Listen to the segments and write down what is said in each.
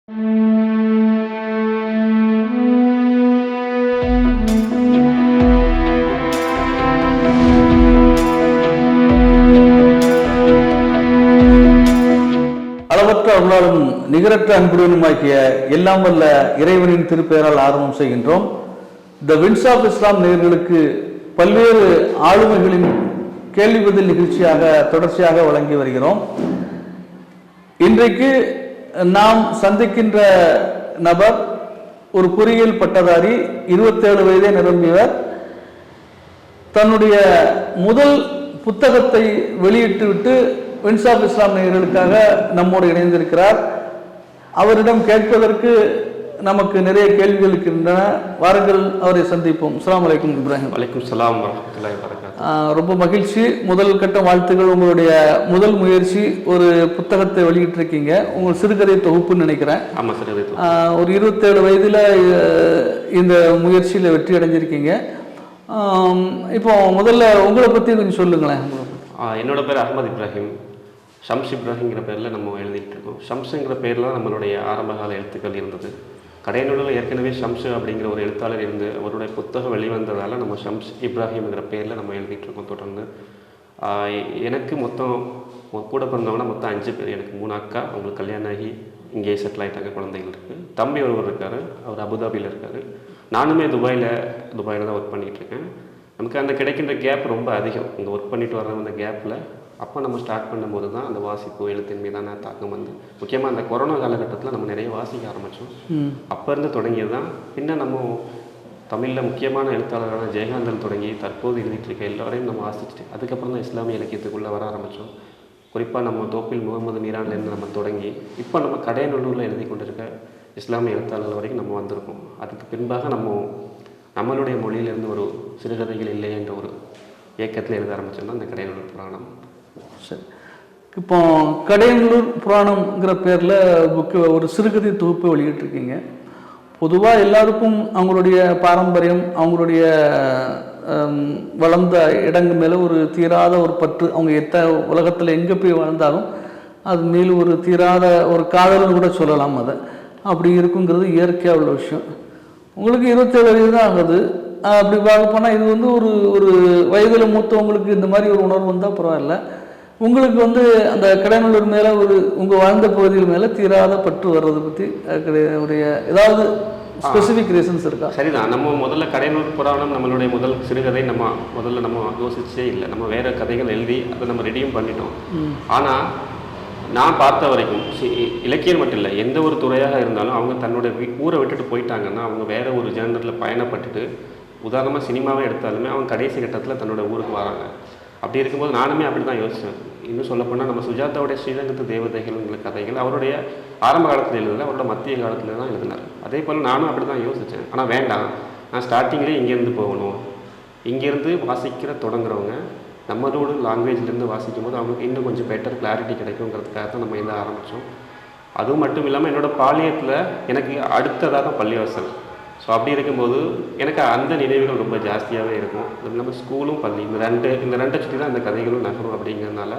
அளவற்ற அருளாலும் நிகரற்ற அன்புடனுமாக்கிய எல்லாம் வல்ல இறைவனின் திருப்பெயரால் ஆரம்பம் செய்கின்றோம். த வின்ஸ் ஆஃப் இஸ்லாம் நேயர்களுக்கு பல்வேறு ஆளுமைகளின் கேள்வி பதில் நிகழ்ச்சியாக தொடர்ச்சியாக வழங்கி வருகிறோம். இன்றைக்கு நாம் சந்திக்கின்ற நபர் ஒரு பொறியியல் பட்டதாரி, 27 வயதே நிரம்பியவர். தன்னுடைய முதல் புத்தகத்தை வெளியிட்டுவிட்டு வின்ஸ் ஆஃப் இஸ்லாம் நேயர்களுக்காக நம்மோடு இணைந்திருக்கிறார். அவரிடம் கேட்பதற்கு நமக்கு நிறைய கேள்விகள் இருக்கின்றன. வாருங்கள், அவரை சந்திப்போம். அஸ்ஸலாமு அலைக்கும் இப்ராஹிம். வலைக்கும் சலாம் வரஹ்மத்துல்லாஹி வபரகாத்துஹு. ரொம்ப மகிழ்ச்சி. முதல் கட்ட வாழ்த்துக்கள். உங்களுடைய முதல் முயற்சி ஒரு புத்தகத்தை வெளியிட்டிருக்கீங்க. உங்கள் சிறுகதை தொகுப்புன்னு நினைக்கிறேன். ஆமாம், சிறுகதை தொகுப்பு. ஒரு 27 வயதில் இந்த முயற்சியில் வெற்றி அடைஞ்சிருக்கீங்க. இப்போ முதல்ல உங்களை பற்றி கொஞ்சம் சொல்லுங்களேன். என்னோட பேர் அஹ்மத் இப்ராஹிம். ஷம்ஸ் இப்ராஹிங்கிற பேரில் நம்ம எழுதிட்டு இருக்கோம். ஷம்ஸுங்கிற பேரில் நம்மளுடைய ஆரம்பகால எழுத்துக்கள் இருந்தது. கடைநூலில் ஏற்கனவே ஷம்ஸ் அப்படிங்கிற ஒரு எழுத்தாளர் இருந்து அவருடைய புத்தகம் வெளிவந்ததால் நம்ம ஷம்ஸ் இப்ராஹிம்ங்கிற பேரில் நம்ம எழுதிட்டு இருக்கோம் தொடர்ந்து. எனக்கு மொத்தம் கூட பிறந்தவங்கன்னா மொத்தம் 5 பேர். எனக்கு 3 அக்கா, அவங்களுக்கு கல்யாணம் ஆகி இங்கேயே செட்டில் ஆகிட்டாங்க, குழந்தைகள் இருக்குது. தம்பி ஒருவர் இருக்கார், அவர் அபுதாபியில் இருக்கார். நானுமே துபாயில் தான் ஒர்க் பண்ணிகிட்டு இருக்கேன். நமக்கு அந்த கிடைக்கின்ற கேப் ரொம்ப அதிகம். இங்கே ஒர்க் பண்ணிட்டு வர்ற அந்த கேப்பில் அப்போ நம்ம ஸ்டார்ட் பண்ணும்போது தான் அந்த வாசிப்பு எழுத்தின் மீதான தாக்கம் வந்து, முக்கியமாக அந்த கொரோனா காலகட்டத்தில் நம்ம நிறைய வாசிக்க ஆரம்பித்தோம். அப்போ இருந்து தொடங்கியது தான். பின்ன நம்ம தமிழில் முக்கியமான எழுத்தாளரான ஜெயகாந்தன் தொடங்கி தற்போது எழுதிட்டு இருக்க எல்லோரையும் நம்ம வாசிச்சுட்டு அதுக்கப்புறம் தான் இஸ்லாமிய இலக்கியத்துக்குள்ளே வர ஆரம்பித்தோம். குறிப்பாக நம்ம தோப்பில் முகமது மீரான்லேருந்து நம்ம தொடங்கி இப்போ நம்ம கடையநல்லூரில் எழுதி கொண்டிருக்க இஸ்லாமிய எழுத்தாளர்கள் வரைக்கும் நம்ம வந்திருக்கோம். அதுக்கு பின்பாக நம்மளுடைய மொழியிலேருந்து ஒரு சிறுகதைகள் இல்லை என்ற ஒரு இயக்கத்தில் எழுத ஆரம்பித்தோம் தான் இந்த கடையநல்லூர் புராணம். சரி, இப்போ கடையநல்லூர் புராணம்ங்கிற பேரில் ஒரு சிறுகதை தொகுப்பை வெளியிட்டிருக்கீங்க. பொதுவாக எல்லாருக்கும் அவங்களுடைய பாரம்பரியம், அவங்களுடைய வளர்ந்த இடங்கள் மேலே ஒரு தீராத ஒரு பற்று. அவங்க உலகத்தில் எங்கே போய் வாழ்ந்தாலும் அது மேலே ஒரு தீராத ஒரு காதல்னு கூட சொல்லலாம். அதை அப்படி இருக்குங்கிறது இயற்கையாக உள்ள விஷயம். உங்களுக்கு 27 வயது தான் ஆகுது. அப்படி பார்க்க போனால் இது வந்து ஒரு வயதில் மூத்தவங்களுக்கு இந்த மாதிரி ஒரு உணர்வு வந்தால் பரவாயில்ல. உங்களுக்கு அந்த கடைநல்லூர் மேலே உங்கள் வாழ்ந்த பகுதியில் மேலே தீராத பற்று வர்றதை பற்றி உடைய ஏதாவது ஸ்பெசிஃபிக் ரீசன்ஸ் இருக்கா? சரிதான். நம்ம முதல்ல கடைநல்லூர் புராணம் நம்மளுடைய முதல் சிறுகதை நம்ம யோசிச்சே இல்லை. நம்ம வேறு கதைகள் எழுதி அதை நம்ம ரெடியும் பண்ணிட்டோம். ஆனால் நான் பார்த்த வரைக்கும் இலக்கியம் மட்டும் இல்லை, எந்த ஒரு துறையாக இருந்தாலும் அவங்க தன்னுடைய ஊரை விட்டுட்டு போயிட்டாங்கன்னா அவங்க வேறு ஒரு ஜேர்னலில் பயணப்பட்டுட்டு, உதாரணமாக சினிமாவே எடுத்தாலுமே அவங்க கடைசி கட்டத்தில் தன்னோட ஊருக்கு வராங்க. அப்படி இருக்கும்போது நானுமே அப்படி தான் யோசித்தேன். இன்னும் சொல்லப்போனால் நம்ம சுஜாதாவுடைய ஸ்ரீரங்கத்து தேவதைகள்ங்கிற கதைகள் அவருடைய ஆரம்ப காலத்தில் எழுதலை, அவரோட மத்திய காலத்தில் தான் எழுதினார். அதே போல் நானும் அப்படி தான் யோசித்தேன். ஆனால் வேண்டாம், நான் ஸ்டார்டிங்லேயே இங்கேருந்து போகணும். இங்கேருந்து வாசிக்கிற தொடங்குறவங்க நம்மளோட லாங்குவேஜ்லேருந்து வாசிக்கும் போது அவங்களுக்கு இன்னும் கொஞ்சம் பெட்டர் கிளாரிட்டி கிடைக்குங்கிறதுக்காக தான் நம்ம எழுத ஆரம்பித்தோம். அதுவும் மட்டும் இல்லாமல் என்னோடய பாலியத்தில் எனக்கு அடுத்ததாக தான் பள்ளிவாசல். ஸோ அப்படி இருக்கும்போது எனக்கு அந்த நினைவுகள் ரொம்ப ஜாஸ்தியாகவே இருக்கும். நம்ம ஸ்கூலும் பள்ளி இந்த ரெண்டை சுற்றி தான் இந்த கதைகளும் நகரும். அப்படிங்கிறதுனால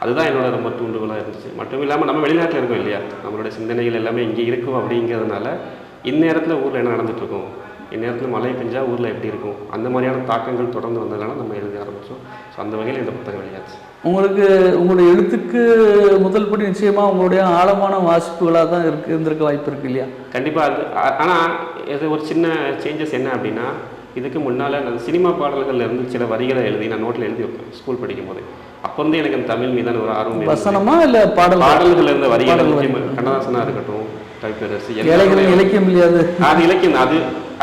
அதுதான் என்னோட ரொம்ப தூண்டுகோலாக இருந்துச்சு. மட்டும் இல்லாமல் நம்ம வெளிநாட்டில் இருக்கோம் இல்லையா, நம்மளோட சிந்தனைகள் எல்லாமே இங்கே இருக்கும். அப்படிங்கிறதுனால இந்நேரத்தில் ஊரில் என்ன நடந்துகிட்ருக்கோம், இந்நேரத்தில் மழை பெஞ்சால் ஊரில் எப்படி இருக்கும், அந்த மாதிரியான தாக்கங்கள் தொடர்ந்து வந்ததுனால நம்ம எழுத ஆரம்பித்தோம். ஸோ அந்த வகையில் இந்த புத்தகம் வெளியாச்சு. உங்களுடைய எழுத்துக்கு முதல் படி நிச்சயமாக உங்களுடைய ஆழமான வாசிப்புகளாக தான் இருந்திருக்க வாய்ப்பு இருக்குது இல்லையா? கண்டிப்பாக. அது ஆனால் இது ஒரு சின்ன சேஞ்சஸ் என்ன அப்படின்னா, இதுக்கு முன்னால் நான் சினிமா பாடல்களில் இருந்து சில வரிகளை எழுதி நான் நோட்டில் எழுதி வைப்பேன் ஸ்கூல் படிக்கும் போது. அப்போ வந்து எனக்கு அந்த தமிழ் மீதான ஒரு ஆர்வம். வசனமா இல்லை பாடல்கள் இருந்த வரிகளை, கண்ணதாசனாக இருக்கட்டும், கவிப்பேரரசு, இலக்கியம் இல்லையாது. அது இலக்கியம்.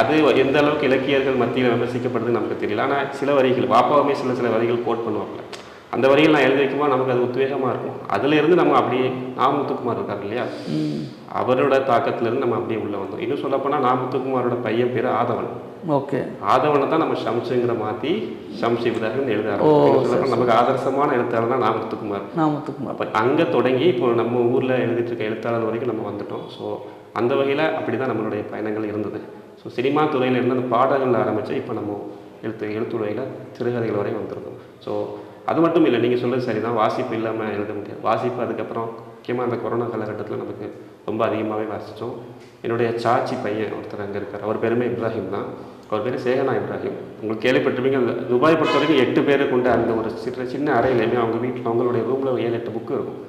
அது எந்த அளவுக்கு இலக்கியர்கள் மத்தியில் விமர்சிக்கப்படுதுன்னு நமக்கு தெரியல. ஆனால் சில வரிகள் பாப்பாவுமே சில வரிகள் கோட் பண்ணுவாங்க. அந்த வரிகள் நான் எழுதி வைக்கும்போது நமக்கு அது உத்வேகமாக இருக்கும். அதிலிருந்து நம்ம அப்படியே முத்துக்குமார் இருக்கார் இல்லையா, அவரோட தாக்கத்திலேருந்து நம்ம அப்படியே உள்ளே வந்தோம். இன்னும் சொல்லப்போனால் முத்துக்குமாரோட பையன் பேர் ஆதவன். ஓகே, ஆதவனை தான் நம்ம ஷம்ஸுங்கிற மாற்றி ஷம்ஸ் இப்ராஹிம் எழுத ஆரம்பிச்சோம். நமக்கு ஆதர்சமான எழுத்தாளர் தான் முத்துக்குமார். அப்போ அங்கே தொடங்கி இப்போ நம்ம ஊரில் எழுதிட்டு இருக்க எழுத்தாளர் வரைக்கும் நம்ம வந்துட்டோம். ஸோ அந்த வகையில் அப்படி தான் நம்மளுடைய பயணங்கள் இருந்தது. ஸோ சினிமா துறையில் இருந்து அந்த பாடல்கள் ஆரம்பித்து இப்போ நம்ம எழுத்துறையில் சிறுகதைகள் வரையும் வந்திருக்கோம். ஸோ அது மட்டும் இல்லை, நீங்கள் சொல்கிறது சரி தான், வாசிப்பு இல்லாமல் எழுத முடியாது. வாசிப்பு அதுக்கப்புறம் முக்கியமாக அந்த கொரோனா காலகட்டத்தில் நமக்கு ரொம்ப அதிகமாகவே வாசித்தோம். என்னுடைய சாச்சி பையன் ஒருத்தர் அங்கே இருக்கார், அவர் பேருமே இப்ராஹிம் தான். அவர் பேர் சேகனா இப்ராஹிம். உங்களுக்கு கேள்விப்பட்டிருப்பீங்க. அந்த துபாய் பொறுத்த வரைக்கும் 8 பேரை கொண்ட அந்த ஒரு சின்ன அறையிலையுமே அவங்க வீட்டில் அவங்களுடைய ரூமில் 7-8 புக்கு இருக்கும்.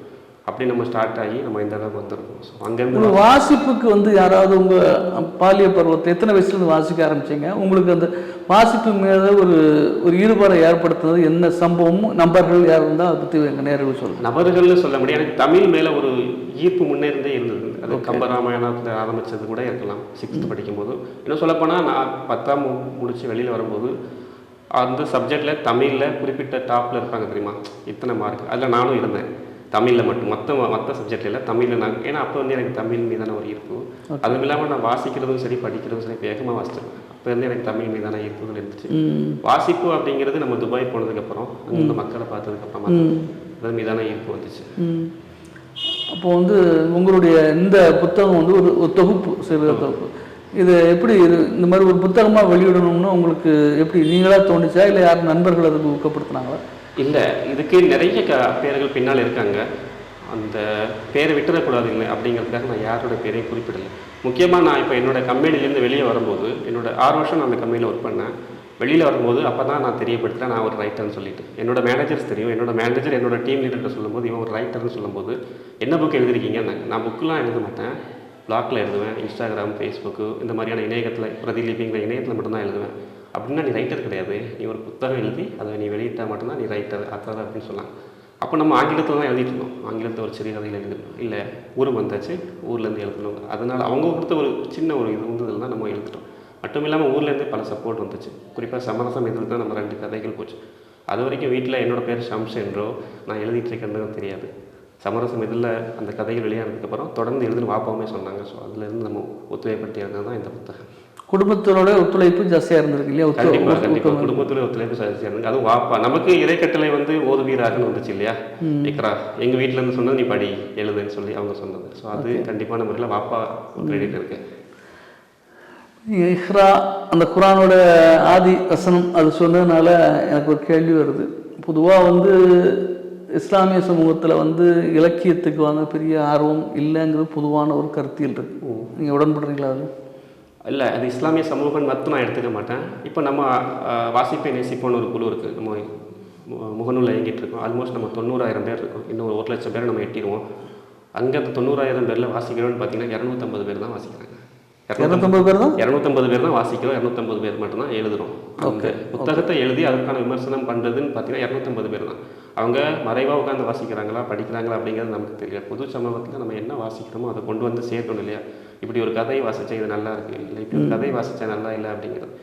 அப்படி நம்ம ஸ்டார்ட் ஆகி நம்ம இந்த அளவுக்கு வந்திருக்கோம். ஸோ அங்கேருந்து வாசிப்புக்கு வந்து யாராவது உங்கள் பாலிய பருவத்தை எத்தனை வயசுலேருந்து வாசிக்க ஆரம்பிச்சிங்க? உங்களுக்கு அந்த வாசிப்பு மீது ஒரு ஈடுபாடை ஏற்படுத்துனது என்ன சம்பவமும் நபர்கள் யார் இருந்தால் அதை பற்றி எங்கள் நேரில் சொல்லுங்கள். நபர்கள்னு சொல்ல முடியாது, எனக்கு தமிழ் மேலே ஒரு ஈர்ப்பு முன்னேறந்தே இருந்தது. அது கம்பராமாயணத்தில் ஆரம்பித்தது கூட இருக்கலாம் 6th படிக்கும்போது. இன்னும் சொல்லப்போனால் நான் 10ஆம் முடித்து வெளியில் வரும்போது அந்த சப்ஜெக்டில் தமிழில் குறிப்பிட்ட டாப்பில் இருப்பாங்க தெரியுமா, இத்தனை மார்க், அதில் நானும் இருந்தேன். தமிழில் மட்டும், மற்ற சப்ஜெக்டில் இல்லை, தமிழில் நான். ஏன்னா அப்போ வந்து எனக்கு தமிழ் மீதான ஒரு ஈர்ப்பு. அதுவும் இல்லாமல் நான் வாசிக்கிறதும் சரி படிக்கிறதும் சரி வேகமாக வாசிச்சிருவேன். அப்போ வந்து எனக்கு தமிழ் மீதான ஈர்ப்புகள் இருந்துச்சு. வாசிப்பு அப்படிங்கிறது நம்ம துபாய் போனதுக்கப்புறம் அங்கே மக்களை பார்த்ததுக்கப்புறமா அது மீதான ஈர்ப்பு வந்துச்சு. அப்போ வந்து உங்களுடைய இந்த புத்தகம் வந்து ஒரு தொகுப்பு, சிறு தொகுப்பு. இது எப்படி இந்த மாதிரி ஒரு புத்தகமாக வெளியிடணும்னு உங்களுக்கு எப்படி நீங்களாக தோணுச்சா, இல்லை யாரும் நண்பர்கள் அதுக்கு ஊக்கப்படுத்தினாங்களா? இல்லை, இதுக்கு நிறைய பேர்கள் பின்னால் இருக்காங்க. அந்த பேரை விட்டுறக்கூடாது இல்லை அப்படிங்கிறதுக்காக நான் யாரோட பேரையும் குறிப்பிடலை. முக்கியமாக நான் இப்போ என்னோடய கம்பெனிலேருந்து வெளியே வரும்போது, என்னோட 6 வருஷம் நான் அந்த கம்பெனியில் ஒர்க் பண்ணேன். வெளியில் வரும்போது அப்போ தான் நான் தெரியப்படுத்துகிறேன் நான் ஒரு ரைட்டர்னு சொல்லிட்டு. என்னோட மேனேஜர்ஸ் தெரியும். என்னோட மேனேஜர் என்னோட டீம் லீடர்கிட்ட சொல்லும்போது இவன் ஒரு ரைட்டர்னு சொல்லும்போது என்ன புக் எழுதிருக்கீங்கன்னு. நான் புக்கெலாம் எழுத மாட்டேன், பிளாக்ல எழுதுவேன், இன்ஸ்டாகிராம், ஃபேஸ்புக்கு இந்த மாதிரியான இணையத்தில் பிரதிலிபிங்கிற இணையத்தில் மட்டும்தான் எழுதுவேன். அப்படின்னா நீ ரைட்டர் கிடையாது, நீ ஒரு புத்தகம் எழுதி அதை நீ வெளியிட்டால் மட்டும்தான் நீ ரைட்டர் ஆத்தர் அப்படின்னு சொல்லலாம். அப்போ நம்ம ஆங்கிலத்தில் தான் எழுதிட்டு இருந்தோம். ஆங்கிலத்தில் ஒரு சிறிய கதையில் எழுதணும், இல்லை ஊருக்கு வந்தாச்சு ஊர்லேருந்து எழுதணும். அதனால் அவங்க கொடுத்த ஒரு சின்ன ஒரு இது வந்து தான் நம்ம எழுதிட்டோம். மட்டும் இல்லாமல் ஊர்லேருந்தே பல சப்போர்ட் வந்துச்சு. குறிப்பாக சமரசம் இதில் தான் நம்ம 2 கதைகள் போச்சு. அது வரைக்கும் வீட்டில் என்னோடய பேர் ஷம்ஸ் என்றோ நான் எழுதிட்டு இருக்கேன்னு தெரியாது. சமரசம் இதில் அந்த கதைகள் வெளியானதுக்கப்புறம் தொடர்ந்து எழுதுன்னு வாப்பாவுமே சொன்னாங்க. ஸோ அதுலேருந்து நம்ம ஒத்துழைப்பட்டு எழுதுனது தான் இந்த புத்தகம். குடும்பத்தோட ஒத்துழைப்பு ஜாஸ்தியாக இருந்திருக்கு இல்லையா? கண்டிப்பாக குடும்பத்தோட ஒத்துழைப்பு ஜாஸ்தியாக இருந்தது. அதுவும் வாப்பா நமக்கு இறைக்கட்டளை வந்து ஓதுவீராகன்னு வந்துச்சு இல்லையா, இக்ரா எங்கள் வீட்டிலேருந்து சொன்னது நீ படி எழுதுன்னு சொல்லி அவங்க சொன்னது. ஸோ அது கண்டிப்பான முறையில் வாப்பா கிரெடிட் இருக்கு. இக்ரா அந்த குரானோட ஆதி வசனம் அது சொன்னதுனால எனக்கு ஒரு கேள்வி வருது. பொதுவாக வந்து இஸ்லாமிய சமூகத்தில் வந்து இலக்கியத்துக்கு வந்து பெரிய ஆர்வம் இல்லைங்கிறது பொதுவான ஒரு கருத்தியல் இருக்குது. நீங்கள் உடன்படுறீங்களா? அது இல்லை, அது இஸ்லாமிய சமூகம் மட்டும் நான் எடுத்துக்க மாட்டேன். இப்போ நம்ம வாசிப்பை நேசிப்போன்னு ஒரு குழு இருக்குது, நம்ம முகநூலில் இயங்கிட்டு இருக்கோம். ஆல்மோஸ்ட் நம்ம 90,000 பேர் இருக்கோம். இன்னும் 1,00,000 பேரை நம்ம எட்டிடுவோம். அங்கே அந்த 90,000 பேரில் வாசிக்கிறோன்னு பார்த்தீங்கன்னா 250 பேர் தான் வாசிக்கிறாங்க. 250 பேர் தான் 250 பேர் தான் வாசிக்கிறோம். 250 பேர் மட்டும்தான் எழுதுகிறோம். அவங்க புத்தகத்தை எழுதி அதற்கான விமர்சனம் பண்ணுறதுன்னு பார்த்தீங்கன்னா 250 பேர் தான். அவங்க மறைவாக உட்காந்து வாசிக்கிறாங்களா படிக்கிறாங்களா அப்படிங்கிறது நமக்கு தெரியல. பொது சமூகத்தில் நம்ம என்ன வாசிக்கிறோமோ அதை கொண்டு வந்து சேர்க்கணும் இல்லையா? இப்படி ஒரு கதை வாசித்தா இது நல்லா இருக்குது, இல்லை இப்படி ஒரு கதை வாசித்தா நல்லா இல்லை அப்படிங்கிறது.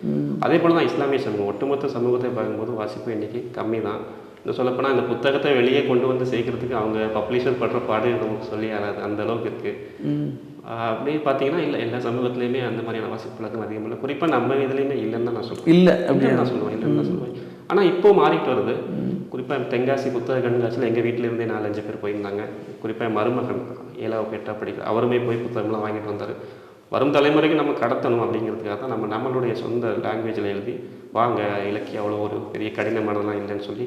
அதே போல் தான் இஸ்லாமிய சமூகம் ஒட்டுமொத்த சமூகத்தை பார்க்கும்போது வாசிப்பு இன்றைக்கி கம்மி தான். இந்த சொல்லப்போனால் இந்த புத்தகத்தை வெளியே கொண்டு வந்து சேர்க்கறதுக்கு அவங்க பப்ளிஷர் படுற பாடு நமக்கு சொல்லி யாராது அந்த அளவுக்கு இருக்குது. அப்படியே பார்த்தீங்கன்னா இல்லை, எல்லா சமூகத்துலேயுமே அந்த மாதிரியான வாசிப்பு பழக்கம் அதிகம் இல்லை. குறிப்பாக நம்ம இதுலேயுமே இல்லைன்னு தான் நான் சொல்லுவேன். இல்லை அப்படின்னு நான் சொல்லுவேன், இல்லைன்னு தான் சொல்லுவேன். ஆனால் இப்போ மாறிட்டு வருது. குறிப்பாக தென்காசி புத்தக கண்காட்சியில் எங்கள் வீட்டிலேருந்தே 4-5 பேர் போயிருந்தாங்க. குறிப்பாக மருமகன் 7வது 8வது படிக்கிற அவருமே போய் புத்தகம்லாம் வாங்கிட்டு வந்தார். வரும் தலைமுறைக்கு நம்ம கடத்தணும் அப்படிங்கிறதுக்காக தான் நம்மளுடைய சொந்த லாங்குவேஜில் எழுதி வாங்க, இலக்கியம் அவ்வளோ ஒரு பெரிய கடினமானதெல்லாம் இல்லைன்னு சொல்லி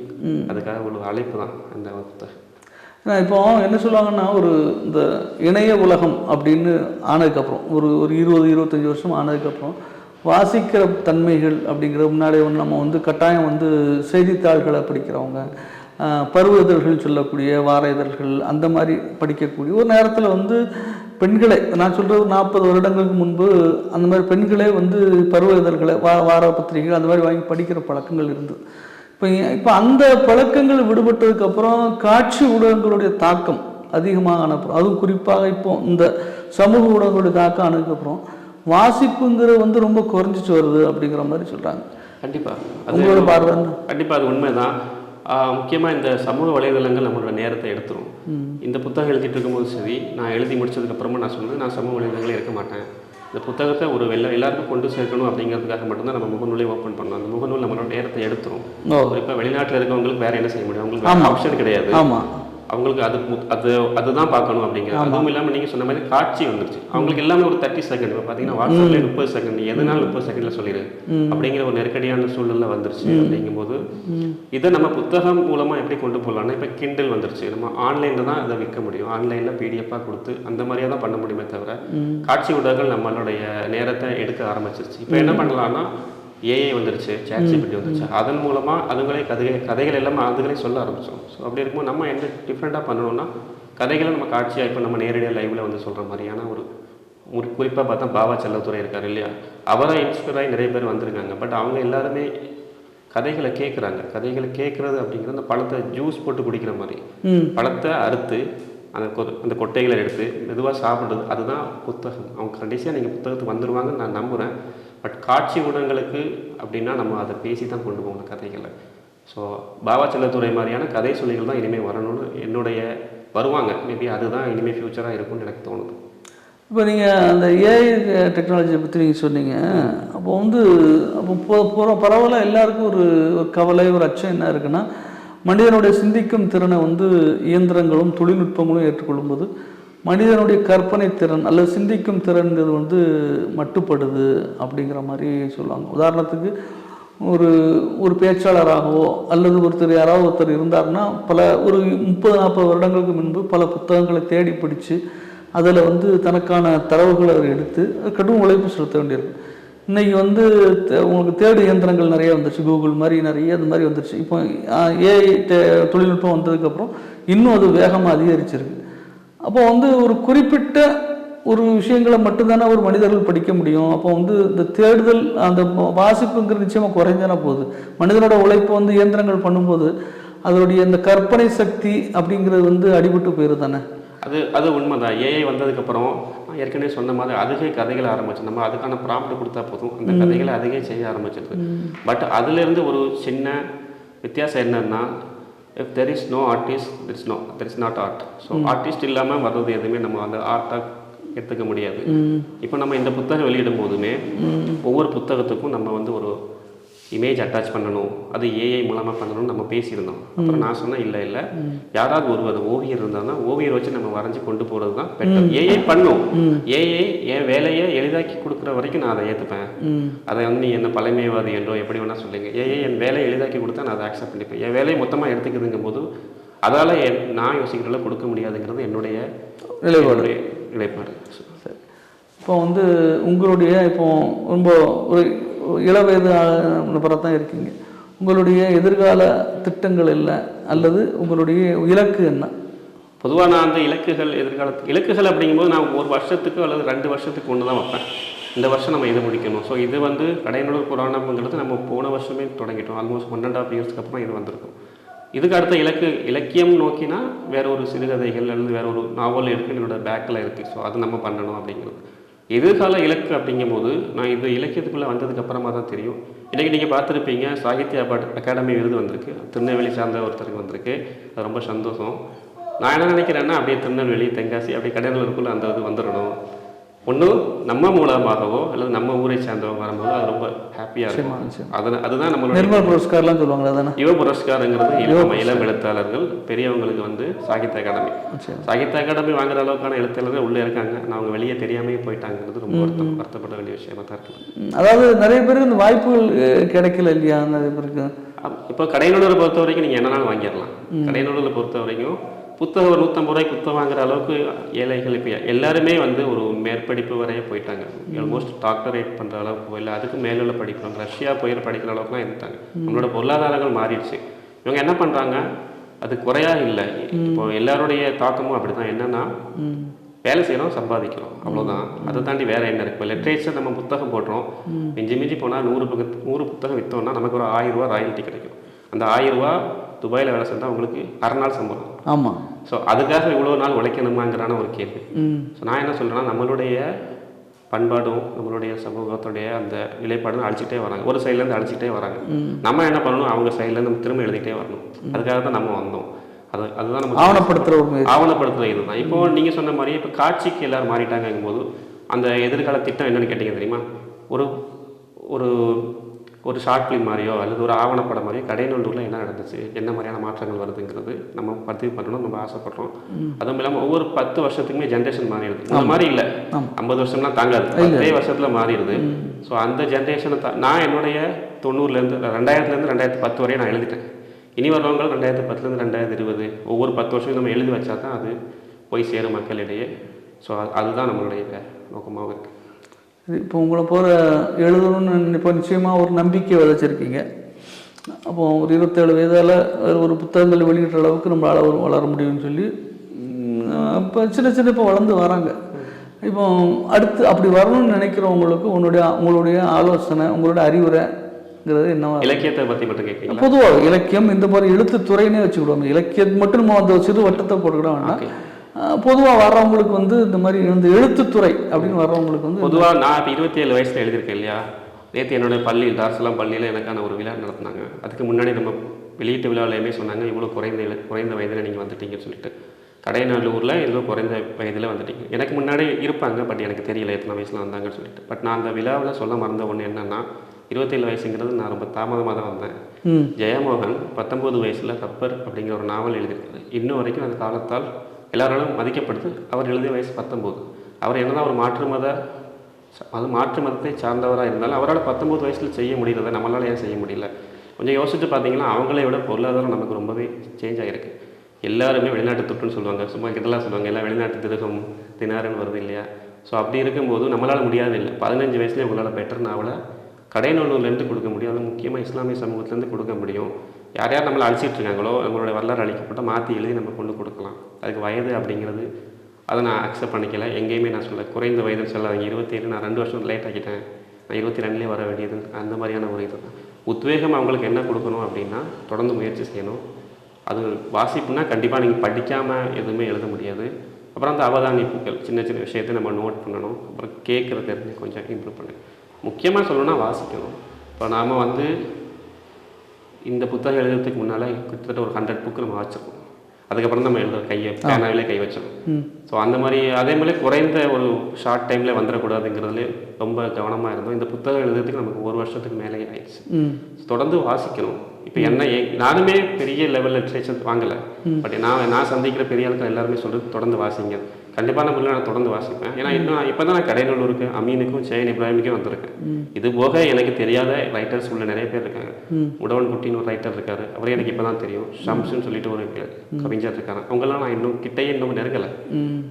அதுக்காக ஒரு அழைப்பு தான் அந்த புத்தகம். இப்போ என்ன சொல்லுவாங்கன்னா, இந்த இணைய உலகம் அப்படின்னு ஆனதுக்கப்புறம் ஒரு 20-25 வருஷம் ஆனதுக்கப்புறம் வாசிக்கிற தன்மைகள் அப்படிங்கிற முன்னாடி நம்ம வந்து கட்டாயம் வந்து செய்தித்தாள்களை படிக்கிறவங்க, பருவ இதழ்கள் சொல்லக்கூடிய வார இதழ்கள் அந்த மாதிரி படிக்கக்கூடிய ஒரு நேரத்தில் வந்து பெண்களே, நான் சொல்கிறது 40 வருடங்களுக்கு முன்பு அந்த மாதிரி பெண்களே வந்து பருவ இதழ்களை வார பத்திரிகைகள் அந்த மாதிரி வாங்கி படிக்கிற பழக்கங்கள் இருந்தது. இப்போ அந்த பழக்கங்கள் விடுபட்டதுக்கப்புறம் காட்சி ஊடகங்களுடைய தாக்கம் அதிகமாக ஆனப்புறம், அதுவும் குறிப்பாக இப்போ இந்த சமூக ஊடகங்களுடைய தாக்கம் ஆனதுக்கப்புறம் வாசிப்புங்கிறது வந்து ரொம்ப குறைஞ்சிச்சு வருது அப்படிங்கிற மாதிரி சொல்கிறாங்க. கண்டிப்பாக உங்களோட பார்வை? கண்டிப்பாக அது உண்மைதான். முக்கியமாக இந்த சமூக வலைதளங்கள் நம்மளோட நேரத்தை எடுத்துரும். இந்த புத்தகம் எழுதிட்டு இருக்கும்போது சரி, நான் எழுதி முடிச்சதுக்கப்புறமா நான் சொன்னது நான் சமூக வலைதளங்களே இருக்க மாட்டேன். இந்த புத்தகத்தை ஒரு எல்லாருக்கும் கொண்டு சேர்க்கணும் அப்படிங்கிறதுக்காக மட்டும்தான் நம்ம முகநூலை ஓப்பன் பண்ணோம். அந்த முகநூல் நம்மளோட நேரத்தை எடுத்துரும். இப்போ வெளிநாட்டில் இருக்கவங்களுக்கு வேறு என்ன செய்ய முடியும், அவங்களுக்கு ஆப்ஷன் கிடையாது. அவங்களுக்கு அதுதான் பார்க்கணும் அப்படிங்கிறது. அதுவும் இல்லாமல் நீங்கள் சொன்ன மாதிரி காட்சி வந்துருச்சு. அவங்களுக்கு எல்லாமே ஒரு 30 செகண்ட். இப்போ பார்த்தீங்கன்னா வாட்ஸ்அப்ல 30 செகண்ட், எதுனாலும் 30 செகண்ட்ல சொல்லிடு அப்படிங்கிற ஒரு நெருக்கடியான சூழ்நிலை வந்துருச்சு. அப்படிங்கும்போது இதை நம்ம புத்தகம் மூலமாக எப்படி கொண்டு போகலாம்னா, இப்போ கிண்டில் வந்துருச்சு. நம்ம ஆன்லைனில் தான் அதை விற்க முடியும். ஆன்லைனில் பிடிஎஃபாக கொடுத்து அந்த மாதிரியே தான் பண்ண முடியுமே தவிர காட்சி ஊடகங்கள் நம்மளுடைய நேரத்தை எடுக்க ஆரம்பிச்சிருச்சு. இப்போ என்ன பண்ணலாம்னா, ஏஐ வந்துருச்சு, ChatGPT வந்துருச்சு. அதன் மூலமாக அதுங்களே கதைகள் எல்லாமே அதுங்களே சொல்ல ஆரம்பிச்சோம். ஸோ அப்படி இருக்கும்போது நம்ம என்ன டிஃப்ரெண்ட்டாக பண்ணணும்னா, கதைகளை நம்ம காட்சியாக இப்போ நம்ம நேரடியாக லைவில் வந்து சொல்கிற மாதிரியான ஒரு குறிப்பாக பார்த்தா பாவா செல்லத்துறை இருக்கார் இல்லையா, அவரை இன்ஸ்பயர் ஆகி நிறைய பேர் வந்திருக்காங்க. பட் அவங்க எல்லாருமே கதைகளை கேட்குறாங்க. கதைகளை கேட்குறது அப்படிங்கிறது அந்த பழத்தை ஜூஸ் போட்டு குடிக்கிற மாதிரி, பழத்தை அறுத்து அந்த கொட்டைகளை எடுத்து மெதுவாக சாப்பிட்றது, அதுதான் புத்தகம். அவங்க கடைசியாக நீங்கள் புத்தகத்துக்கு வந்துடுவாங்கன்னு நான் நம்புகிறேன். பட் காட்சி ஊடகங்களுக்கு அப்படின்னா நம்ம அதை பேசி தான் கொண்டு போகணும் கதைகளை. ஸோ பாவா செல்லத்துறை மாதிரியான கதை சொல்லிகள் தான் இனிமேல் வரணும்னு என்னுடைய வருவாங்க. மேபி அதுதான் இனிமேல் ஃப்யூச்சராக இருக்கும்னு எனக்கு தோணுது. இப்போ நீங்கள் அந்த ஏஐ டெக்னாலஜியை பற்றி நீங்கள் சொன்னீங்க. அப்போ வந்து பரவாயில்ல, எல்லாருக்கும் ஒரு கவலை, ஒரு அச்சம் என்ன இருக்குன்னா, மனிதனுடைய சிந்திக்கும் திறனை வந்து இயந்திரங்களும் தொழில்நுட்பங்களும் ஏற்றுக்கொள்ளும்போது மனிதனுடைய கற்பனை திறன் அல்லது சிந்திக்கும் திறன்கிறது வந்து மட்டுப்படுது அப்படிங்கிற மாதிரி சொல்லுவாங்க. உதாரணத்துக்கு ஒரு பேச்சாளராகவோ அல்லது ஒருத்தர் இருந்தாருன்னா ஒரு 30-40 வருடங்களுக்கு முன்பு பல புத்தகங்களை தேடி பிடிச்சு அதில் வந்து தனக்கான தரவுகளை அவர் எடுத்து கடும் உழைப்பு செலுத்த வேண்டியிருக்கும். இன்றைக்கி வந்து உங்களுக்கு தேடு இயந்திரங்கள் நிறைய வந்துருச்சு, கூகுள் மாதிரி நிறைய அது மாதிரி வந்துருச்சு. இப்போ ஏஐ தொழில்நுட்பம் வந்ததுக்கப்புறம் இன்னும் அது வேகமாக அதிகரிச்சிருக்கு. அப்போ வந்து ஒரு குறிப்பிட்ட ஒரு விஷயங்களை மட்டும்தானே ஒரு மனிதர்கள் படிக்க முடியும். அப்போ வந்து இந்த தேடுதல், அந்த வாசிப்புங்கிறது நிச்சயமாக குறைஞ்சானா போகுது. மனிதனோட உழைப்பு வந்து இயந்திரங்கள் பண்ணும்போது அதனுடைய இந்த கற்பனை சக்தி அப்படிங்கிறது வந்து அடிபட்டு போயிடுது தானே. அது உண்மைதான். ஏஐ வந்ததுக்கப்புறம் ஏற்கனவே சொன்ன மாதிரி அதுகே கதைகளை ஆரம்பிச்சு, நம்ம அதுக்கான ப்ராம்ப்ட் கொடுத்தா போதும், அந்த கதைகளை அதுகே செய்ய ஆரம்பிச்சிருது. பட் அதுலேருந்து ஒரு சின்ன வித்தியாசம் என்னன்னா, if there is no artist there is not art. So artist இல்லாமல் வர்றது எதுவுமே நம்ம அந்த ஆர்ட்டாக எடுத்துக்க முடியாது. இப்போ நம்ம இந்த புத்தகம் வெளியிடும் போதுமே ஒவ்வொரு புத்தகத்துக்கும் நம்ம வந்து ஒரு இமேஜ் அட்டாச் பண்ணணும், அது ஏஐ மூலமாக பண்ணணும்னு நம்ம பேசியிருந்தோம். அப்புறம் நான் சொன்னேன், இல்லை யாராவது ஒரு ஓவியர் இருந்தாங்கன்னா ஓவியர் வச்சு நம்ம வரைஞ்சி கொண்டு போகிறது தான் பெட்டர். ஏஐ பண்ணும், ஏஐ என் வேலையை எளிதாக்கி கொடுக்குற வரைக்கும் நான் அதை ஏற்றுப்பேன். அதை வந்து நீ என்ன பழமைவாதி என்றோ எப்படி வேணால் சொல்லுங்க, ஏஐ என் வேலையை எளிதாக்கி கொடுத்தா நான் அதை அக்செப்ட் பண்ணிப்பேன். என் வேலையை மொத்தமாக எடுத்துக்குதுங்கும் போது அதால் நான் யோசிக்கிறதுல கொடுக்க முடியாதுங்கிறது என்னுடைய நிலைப்பாடு. சரி, இப்போ வந்து உங்களுடைய இப்போ ரொம்ப ஒரு இளவயது நபராக தான் இருக்கீங்க. உங்களுடைய எதிர்கால திட்டங்கள் இல்லை அல்லது உங்களுடைய இலக்கு என்ன? பொதுவாக நான் அந்த இலக்குகள் அப்படிங்கும்போது நான் ஒரு வருஷத்துக்கு அல்லது 2 வருஷத்துக்கு ஒன்று தான் வைப்பேன். இந்த வருஷம் நம்ம இதை முடிக்கணும். ஸோ இது வந்து கடையநல்லூர் புராணம்ங்கிறது நம்ம போன வருஷமே தொடங்கிட்டோம். ஆல்மோஸ்ட் 1.5 இயர்ஸ்க்கு அப்புறம் இது வந்திருக்கும். இதுக்கு அடுத்த இலக்கியம் நோக்கினா வேற ஒரு சிறுகதைகள் அல்லது வேற ஒரு நாவல் இருக்குது, என்னோட பேக்கில் இருக்குது. ஸோ அது நம்ம பண்ணணும் அப்படிங்கிறது எதிர்கால இலக்கு. அப்படிங்கும்போது நான் இது இலக்கியத்துக்குள்ளே வந்ததுக்கு அப்புறமா தான் தெரியும். இன்றைக்கி நீங்கள் பார்த்துருப்பீங்க, சாகித்ய அகாடமி விருது வந்திருக்கு, திருநெல்வேலி சார்ந்த ஒருத்தருக்கு வந்திருக்கு. அது ரொம்ப சந்தோஷம். நான் என்ன நினைக்கிறேன்னா, அப்படியே திருநெல்வேலி, தென்காசி, அப்படியே கடையநல்லூருக்குள்ளே அந்த இது வந்துடணும். ஒன்றும் நம்ம மூலமாகவோ அல்லது நம்ம ஊரை சேர்ந்தவங்க வரும்போது அது ரொம்ப ஹாப்பியாக இருக்கும். அதுதான் நம்மளோட நிர்மல் புரஸ்கார்லாம் சொல்லுவாங்க. அதானே யுவ புரஸ்காரங்கிறது நம்ம இளம் எழுத்தாளர்கள், பெரியவங்களுக்கு வந்து சாகித்ய அகாடமி வாங்குற அளவுக்கான எழுத்தாளர்கள் உள்ளே இருக்காங்க. நான் அவங்க வெளியே தெரியாமே போயிட்டாங்கிறது ரொம்ப வருத்தப்பட வேண்டிய விஷயமா தான் இருக்குது. அதாவது நிறைய பேருக்கு இந்த வாய்ப்புகள் கிடைக்கல இல்லையா? நிறைய பேருக்கு இப்போ கடையநல்லூரை பொறுத்த வரைக்கும் நீங்கள் என்னன்னாலும் வாங்கிடலாம். கடையநல்லூரை பொறுத்த வரைக்கும் புத்தகம் ஒரு 150 ரூபாய்க்கு புத்தகம் வாங்குற அளவுக்கு ஏழைகள் இப்போ எல்லாருமே வந்து ஒரு மேற்படிப்பு வரையே போயிட்டாங்க. ஆல்மோஸ்ட் டாக்டரேட் பண்ணுற அளவுக்கு இல்லை அதுக்கு மேலுள்ள படிக்கிறாங்க. ரஷ்யா போய் படிக்கிற அளவுக்குலாம் இருந்தாங்க. நம்மளோட பொருளாதாரங்கள் மாறிடுச்சு. இவங்க என்ன பண்ணுறாங்க, அது குறையா இல்லை. இப்போ எல்லாருடைய தாக்கமும் அப்படி தான். என்னன்னா, வேலை செய்கிறோம், சம்பாதிக்கிறோம், அவ்வளோதான். அதை தாண்டி வேற என்ன இருக்குது? இப்போ லிட்ரேச்சர் நம்ம புத்தகம் போடுறோம், மிஞ்சி போனால் 100 புத்தகம் விற்றோம்னா நமக்கு ஒரு 1000 ரூபா ராயல்ட்டி கிடைக்கும். அந்த 1000 ரூபா துபாயில் வேலை செஞ்சால் உங்களுக்கு 6 நாள் சம்பளம். ஆமாம். ஸோ அதுக்காக இவ்வளோ நாள் உழைக்கணுமாங்கிறான ஒரு கேள்வி. ஸோ நான் என்ன சொல்கிறேன்னா, நம்மளுடைய பண்பாடும் நம்மளுடைய சமூகத்துடைய அந்த நிலைப்பாடும் அழிச்சிட்டே வராங்க. ஒரு சைட்லேருந்து அழிச்சிட்டே வராங்க. நம்ம என்ன பண்ணணும், அவங்க சைட்லேருந்து நம்ம திரும்ப எழுதிட்டே வரணும். அதுக்காக தான் நம்ம வந்தோம். அதுதான் நம்ம ஆவணப்படுத்துகிற இதுதான். இப்போ நீங்கள் சொன்ன மாதிரி இப்போ காட்சிக்கு எல்லோரும் மாறிட்டாங்கும் போது அந்த எதிர்கால திட்டம் என்னென்னு கேட்டிங்க தெரியுமா? ஒரு ஒரு ஷார்ட் ஃபிலிம் மாதிரியோ அல்லது ஒரு ஆவணப்படம் மாதிரியோ கடைநல்லூரில் என்ன நடந்துச்சு, என்ன மாதிரியான மாற்றங்கள் வருதுங்கிறது நம்ம பதிவு பண்ணணும், நம்ம ஆசைப்படுறோம். அதுவும் இல்லாமல் ஒவ்வொரு 10 வருஷத்துக்குமே ஜென்ரேஷன் மாறிடுது. இந்த மாதிரி இல்லை, 50 வருஷம்லாம் தாங்காது, 10 வருஷத்தில் மாறிடுது. ஸோ அந்த ஜென்ரேஷனை நான் என்னுடைய 90லேருந்து 2000லேருந்து 2010 வரையும் நான் எழுதிட்டேன். இனி வரவங்க 2010லேருந்து 2020 ஒவ்வொரு 10 வருஷம் நம்ம எழுதி வச்சா தான் அது போய் சேரும் மக்களிடையே. ஸோ அதுதான் நம்மளுடைய நோக்கமாகவும் இருக்குது. இப்போ உங்களை போகிற எழுதணும்னு இப்போ நிச்சயமாக ஒரு நம்பிக்கை விதைச்சிருக்கீங்க. அப்போ ஒரு 27 வயதால் ஒரு புத்தகங்கள் வெளியிடுற அளவுக்கு நம்மளால் ஒரு வளர முடியும்னு சொல்லி இப்போ சின்ன சின்ன இப்போ வளர்ந்து வராங்க. இப்போ அடுத்து அப்படி வரணும்னு நினைக்கிறவங்களுக்கு உங்களுடைய ஆலோசனை, உங்களுடைய அறிவுரைங்கிறது என்னவா? இலக்கியத்தை பற்றி மட்டும் கேட்குறீங்க? பொதுவாக இலக்கியம் இந்த மாதிரி எழுத்துத்துறைனே வச்சுக்கிடுவாங்க. இலக்கியம் மட்டும் நம்ம அந்த சிறு வட்டத்தை போட்டுக்கிட வேண்டாம். பொதுவாக வர்றவங்களுக்கு வந்து இந்த மாதிரி இந்த எழுத்துத்துறை அப்படின்னு வர்றவங்களுக்கு வந்து பொதுவாக நான் இப்போ 27 வயசில் எழுதியிருக்கேன் இல்லையா. நேற்று என்னோடய பள்ளி தார்சலாம் பள்ளியில் எனக்கான ஒரு விழா நடத்தினாங்க. அதுக்கு முன்னாடி நம்ம வெளியீட்டு விழாவிலையுமே சொன்னாங்க, இவ்வளோ குறைந்த வயதில் நீங்கள் வந்துட்டீங்கன்னு சொல்லிட்டு. கடைநல்லூரில் இவ்வளோ குறைந்த வயதில் வந்துட்டீங்க. எனக்கு முன்னாடி இருப்பாங்க, பட் எனக்கு தெரியல எத்தனை வயசில் வந்தாங்கன்னு சொல்லிட்டு. பட் நான் அந்த விழாவில் சொல்ல மறந்த ஒன்று என்னென்னா, 27 வயசுங்கிறது நான் ரொம்ப தாமதமாக தான் வந்தேன். ஜெயமோகன் 19 வயசில் ரப்பர் அப்படிங்கிற ஒரு நாவல் எழுதியிருக்காரு. இன்னும் வரைக்கும் அந்த காலத்தால் எல்லாராலும் மதிக்கப்படுது. அவர் எழுதிய வயசு 19. அவர் என்னதான் ஒரு மாற்று மதத்தை சார்ந்தவராக இருந்தாலும் அவரால் 19 வயசில் செய்ய முடியறதை நம்மளால் ஏன் செய்ய முடியல? கொஞ்சம் யோசிச்சு பார்த்தீங்கன்னா அவங்களே விட பொருளாதாரம் நமக்கு ரொம்பவே சேஞ்ச் ஆகிருக்கு. எல்லாருமே வெளிநாட்டு துட்டுன்னு சொல்லுவாங்க, சும்மா இதெல்லாம் சொல்லுவாங்க, எல்லாம் வெளிநாட்டு திருகம் தினாருன்னு வருது இல்லையா. ஸோ அப்படி இருக்கும்போது நம்மளால் முடியாது இல்லை. 15 வயசுலேயே உங்களால் பெட்டர் நாவலை கடைநல்லூர்லேருந்து கொடுக்க முடியும். அது முக்கியமாக இஸ்லாமிய சமூகத்துலேருந்து கொடுக்க முடியும். யார் யார் நம்மளை அழிச்சிட்டு இருக்காங்களோ நம்மளுடைய வரலாறு அழிக்கப்பட்ட மாற்றி எழுதி நம்ம கொண்டு கொடுக்கலாம். அதுக்கு வயது அப்படிங்கிறது அதை நான் அக்செப்ட் பண்ணிக்கல. எங்கேயுமே நான் சொல்ல குறைந்த வயதுன்னு சொல்லாதீங்க. 27 நான் 2 வருஷம் லேட் ஆகிட்டேன், நான் 22லேயே வர வேண்டியது அந்த மாதிரியான ஒரு இது தான். உத்வேகம் அவங்களுக்கு என்ன கொடுக்கணும் அப்படின்னா தொடர்ந்து முயற்சி செய்யணும். அது வாசிப்புனா கண்டிப்பாக நீங்கள் படிக்காமல் எதுவுமே எழுத முடியாது. அப்புறம் அந்த அவதானிப்புகள் சின்ன சின்ன விஷயத்தை நம்ம நோட் பண்ணணும். அப்புறம் கேட்குறது தெரிஞ்சு கொஞ்சம் இம்ப்ரூவ் பண்ணணும். முக்கியமாக சொல்லணும்னா வாசிக்கணும். இப்போ நாம் வந்து இந்த புத்தகம் எழுதுறதுக்கு முன்னால் கிட்டத்தட்ட ஒரு 100 புக்கு நம்ம வாசிச்சிருக்கோம். அதுக்கப்புறம் நம்ம எழுத பேனாவிலே கை வச்சிருக்கோம். ஸோ அந்த மாதிரி அதே மாதிரி குறைந்த ஒரு ஷார்ட் டைமில் வந்துடக்கூடாதுங்கிறதுல ரொம்ப கவனமாக இருந்தோம். இந்த புத்தகம் எழுதுறதுக்கு நமக்கு 1 வருஷத்துக்கு மேலே ஆயிடுச்சு. தொடர்ந்து வாசிக்கணும். இப்போ நானுமே பெரிய லெவல் லிட்ரேச்சர் வாங்கலை, பட் நான் சந்திக்கிற பெரிய ஆட்கள் எல்லாருமே சொல்கிறது தொடர்ந்து வாசிங்க. கண்டிப்பான முறையில் நான் தொடர்ந்து வாசிப்பேன். ஏன்னா இன்னும் இப்போ தான் நான் கடைநல்லூருக்கு அமீனுக்கும் சேன் இப்ராஹிமுக்கும் வந்திருக்கேன். இது போக எனக்கு தெரியாத ரைட்டர்ஸ் உள்ள நிறைய பேர் இருக்காங்க. உடவன் குட்டின்னு ஒரு ரைட்டர் இருக்காரு, அவரே எனக்கு இப்போ தான் தெரியும். ஷம்ஸ்ன்னு சொல்லிட்டு ஒரு கவிஞர் இருக்காங்க. அவங்கெல்லாம் நான் இன்னும் நெருங்கலை.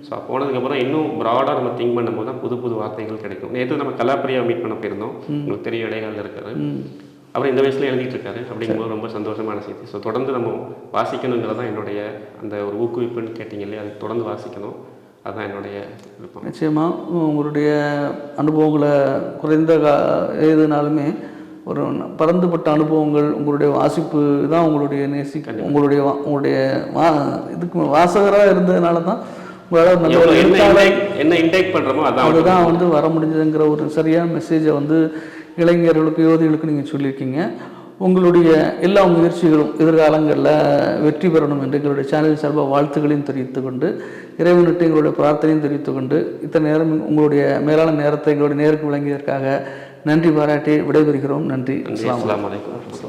ஸோ போனதுக்கப்புறம் இன்னும் ப்ராடாக நம்ம திங்க் பண்ணும்போது தான் புது புது வார்த்தைகள் கிடைக்கும். நேற்று நம்ம கலாப்பிரியா மீட் பண்ண போயிருந்தோம். உங்களுக்கு தெரிய இடைகாலில் இருக்காரு, அவர் இந்த வயசில் எழுதிட்டு இருக்காரு. அப்படிங்கும்போது ரொம்ப சந்தோஷமான செய்தி. ஸோ தொடர்ந்து நம்ம வாசிக்கணுங்கிறது தான் என்னுடைய அந்த ஒரு ஊக்குவிப்புன்னு கேட்டிங்க இல்லையா, அது தொடர்ந்து வாசிக்கணும். அதுதான் என்னுடைய விருப்பம். நிச்சயமாக உங்களுடைய அனுபவங்களை குறைந்த எதுனாலுமே ஒரு பரந்துபட்ட அனுபவங்கள், உங்களுடைய வாசிப்பு தான் உங்களுடைய உங்களுடைய இதுக்கு வாசகராக இருந்ததுனால தான் உங்களால் என்ன இன்டேக் பண்ணுறோமோ அதுதான் வந்து வர முடிஞ்சதுங்கிற ஒரு சரியான மெசேஜை வந்து இளைஞர்களுக்கு யுவதிகளுக்கு நீங்கள் சொல்லியிருக்கீங்க. உங்களுடைய எல்லா முயற்சிகளும் எதிர்காலங்களில் வெற்றி பெறணும் என்று எங்களுடைய சேனல் சார்பாக வாழ்த்துக்களையும் தெரிவித்துக்கொண்டு, இறைவனிட்டு எங்களுடைய பிரார்த்தனையும் தெரிவித்துக்கொண்டு, இத்தனை நேரம் உங்களுடைய மேலான நேரத்தை எங்களுடைய நேருக்கு வழங்கியதற்காக நன்றி பாராட்டி விடைபெறுகிறோம். நன்றி. அஸ்ஸலாமு அலைக்கும்.